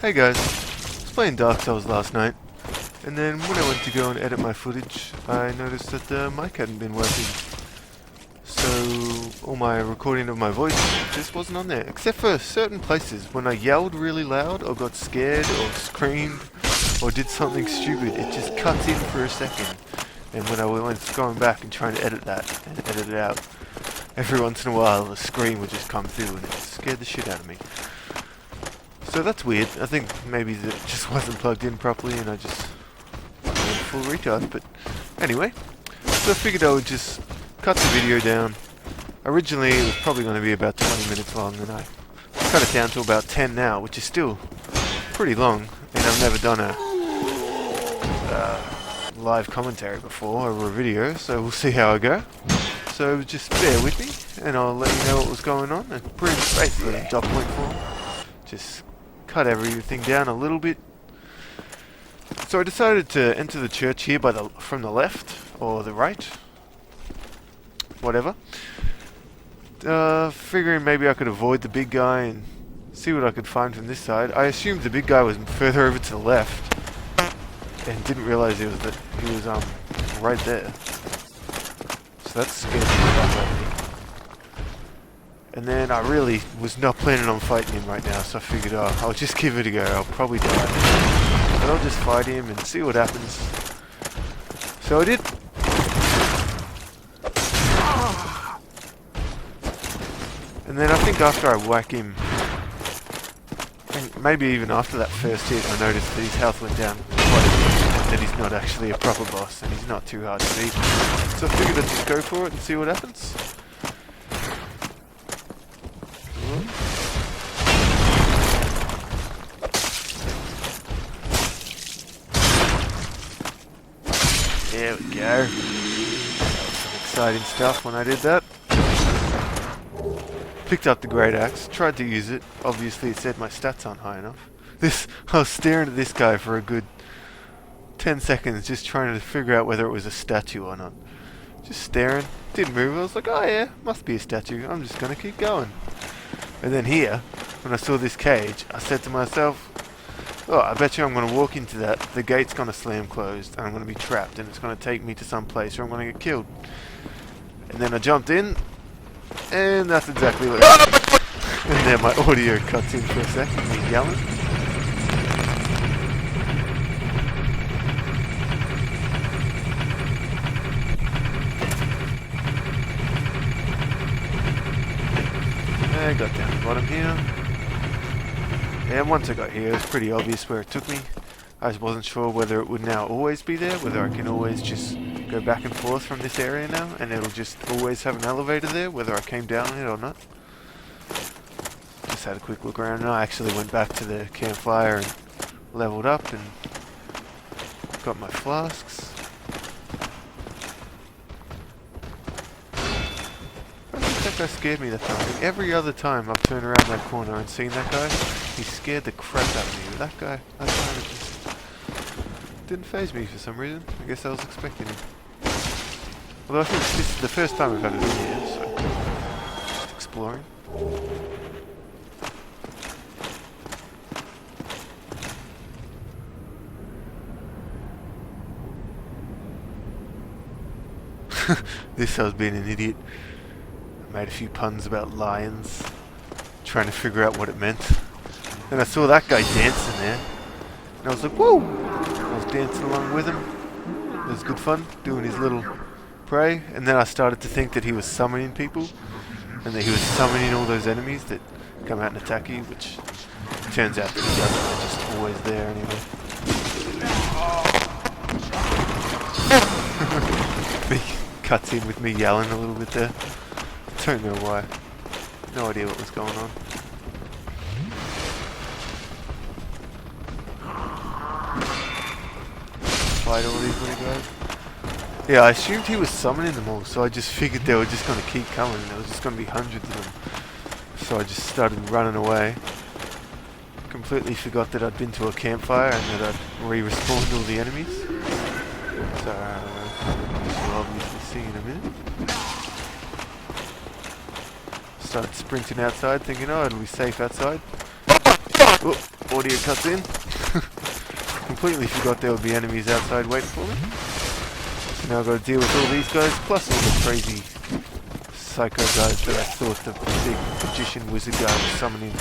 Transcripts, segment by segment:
Hey guys, I was playing Dark Souls last night, and then when I went to go and edit my footage, I noticed that the mic hadn't been working. So all my recording of my voice just wasn't on there, except for certain places. When I yelled really loud, or got scared, or screamed, or did something stupid, it just cuts in for a second. And when I was going back and trying to edit that and edit it out, every once in a while the scream would just come through and it scared the shit out of me. So that's weird. I think maybe it just wasn't plugged in properly and I just went full retard. But anyway, so I figured I would just cut the video down. Originally it was probably going to be about 20 minutes long, and I cut it down to about 10 now, which is still pretty long. And I've never done a live commentary before over a video, so we'll see how I go. So just bear with me and I'll let you know what was going on. And basically dot point form. Just cut everything down a little bit. So I decided to enter the church here from the left or the right, whatever. Figuring maybe I could avoid the big guy and see what I could find from this side. I assumed the big guy was further over to the left, and didn't realize he was right there. So that scared me already. And then I really was not planning on fighting him right now, so I figured, I'll just give it a go. I'll probably die, but I'll just fight him and see what happens. So I did. And then I think after I whack him, and maybe even after that first hit, I noticed that his health went down quite a bit, and that he's not actually a proper boss, and he's not too hard to beat. So I figured I'd just go for it and see what happens. There we go. That was some exciting stuff when I did that. Picked up the great axe, tried to use it. Obviously it said my stats aren't high enough. I was staring at this guy for a good 10 seconds just trying to figure out whether it was a statue or not. Just staring, didn't move. I was like, oh yeah, must be a statue. I'm just gonna keep going. And then here, when I saw this cage, I said to myself, oh, I bet you I'm going to walk into that, the gate's going to slam closed, and I'm going to be trapped, and it's going to take me to some place where I'm going to get killed. And then I jumped in, and that's exactly what happened. And then my audio cuts in for a second, me yelling. I got down the bottom here. And once I got here, it was pretty obvious where it took me. I just wasn't sure whether it would now always be there, whether I can always just go back and forth from this area now, and it'll just always have an elevator there, whether I came down it or not. Just had a quick look around, and I actually went back to the campfire and leveled up and got my flasks. That guy scared me that time. Like every other time I've turned around that corner and seen that guy, he scared the crap out of me. But that guy just didn't faze me for some reason. I guess I was expecting him. Although I think this is the first time I've had it in here, so just exploring. This I was being an idiot. Made a few puns about lions, trying to figure out what it meant. Then I saw that guy dancing there, and I was like, whoa! I was dancing along with him. It was good fun, doing his little pray, and then I started to think that he was summoning people, and that he was summoning all those enemies that come out and attack you, which turns out that he doesn't, they're just always there anyway. He cuts in with me yelling a little bit there. Don't know why. No idea what was going on. Fight all these little guys. Yeah, I assumed he was summoning them all, so I just figured they were just going to keep coming, and there was just going to be hundreds of them. So I just started running away. Completely forgot that I'd been to a campfire and that I'd re-respawned all the enemies. So, you'll obviously see in a minute. Started sprinting outside, thinking, oh, it'll be safe outside. Oh, audio cuts in. Completely forgot there would be enemies outside waiting for me. So now I've got to deal with all these guys, plus all the crazy psycho guys that I thought the big magician wizard guy was summoning.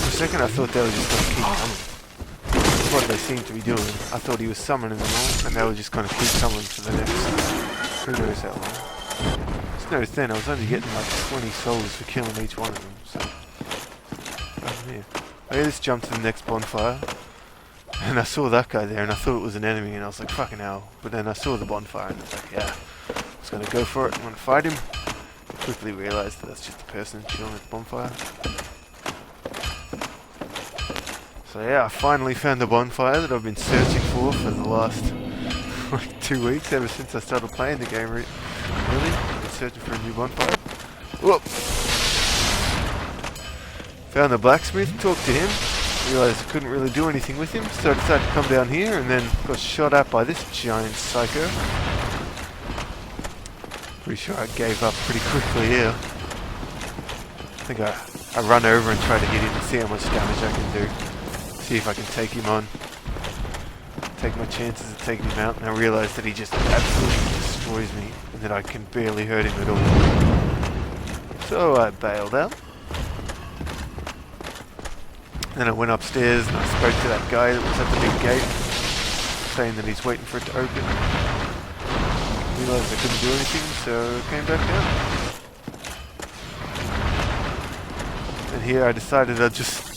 For a second I thought they were just going to keep coming. That's what they seemed to be doing. I thought he was summoning them all, and they were just going to keep coming for the next, who knows how long. Just noticed then I was only getting like 20 souls for killing each one of them, so... yeah. I just jumped to the next bonfire, and I saw that guy there, and I thought it was an enemy, and I was like, fucking hell. But then I saw the bonfire, and I was like, yeah, I was going to go for it, I'm going to fight him. Quickly realised that that's just a person chilling at the bonfire. So yeah, I finally found the bonfire that I've been searching for the last like 2 weeks, ever since I started playing the game. Really, I've been searching for a new bonfire. Whoop! Found the blacksmith, talked to him, realised I couldn't really do anything with him, so I decided to come down here and then got shot at by this giant psycho. Pretty sure I gave up pretty quickly here. I think I run over and try to hit him and see how much damage I can do. See if I can take him on. Take my chances of taking him out, and I realise that he just absolutely destroys me and that I can barely hurt him at all. So I bailed out. Then I went upstairs and I spoke to that guy that was at the big gate, saying that he's waiting for it to open. Realised I couldn't do anything, so I came back down. And here I decided I'd just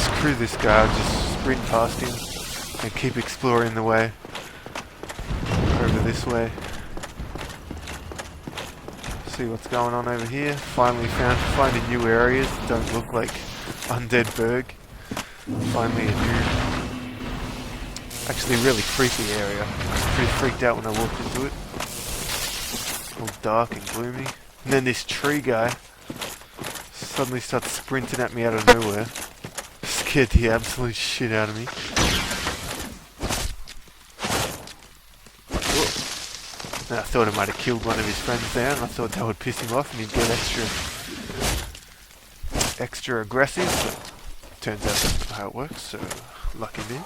screw this guy, I'd just sprint past him and keep exploring the way over this way. See what's going on over here. Finally finding new areas that don't look like Undead Berg. Finally a new, actually really creepy area. I was pretty freaked out when I walked into it. All dark and gloomy. And then this tree guy suddenly starts sprinting at me out of nowhere. Scared the absolute shit out of me. And I thought I might have killed one of his friends there, and I thought that would piss him off and he'd get extra aggressive, but turns out that's not how it works, so lucky me.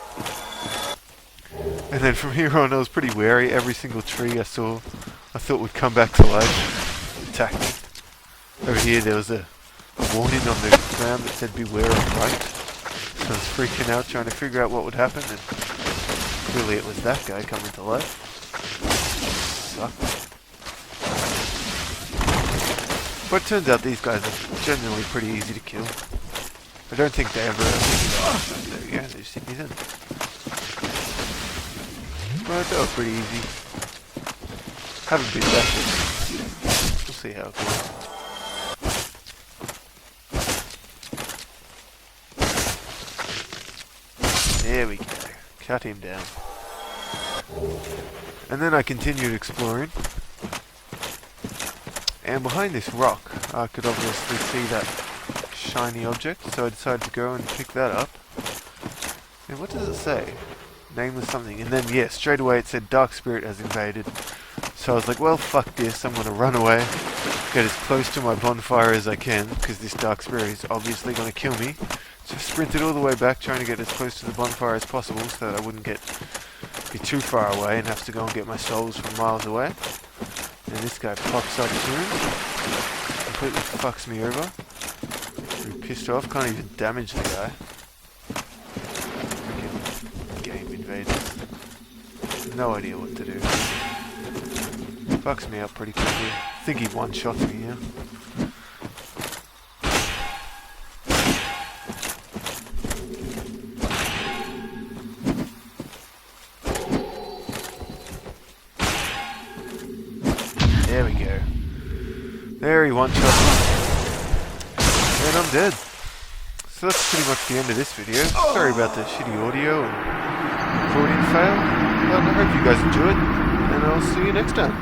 And then from here on I was pretty wary. Every single tree I saw I thought would come back to life, attack me. Over here there was a warning on the ground that said beware of right. So I was freaking out trying to figure out what would happen, and clearly it was that guy coming to life. Sucked. But it turns out these guys are genuinely pretty easy to kill. I don't think they ever... there we go, they just hit me then. But they were pretty easy. Haven't been that good. We'll see how it goes. There we go. Cut him down. And then I continued exploring. And behind this rock, I could obviously see that shiny object, so I decided to go and pick that up. And what does it say? Nameless something. And then, yeah, straight away it said Dark Spirit has invaded. So I was like, well, fuck this. I'm going to run away, get as close to my bonfire as I can, because this Dark Spirit is obviously going to kill me. So I sprinted all the way back, trying to get as close to the bonfire as possible, so that I wouldn't be too far away and have to go and get my souls from miles away. And this guy pops up soon, completely fucks me over. Pretty pissed off, can't even damage the guy. Freaking game invaders. No idea what to do. Fucks me up pretty quickly. I think he one-shots me, yeah. There we go. There he one-shot me. And I'm dead. So that's pretty much the end of this video. Sorry about the shitty audio and recording fail. But I hope you guys enjoyed, and I'll see you next time.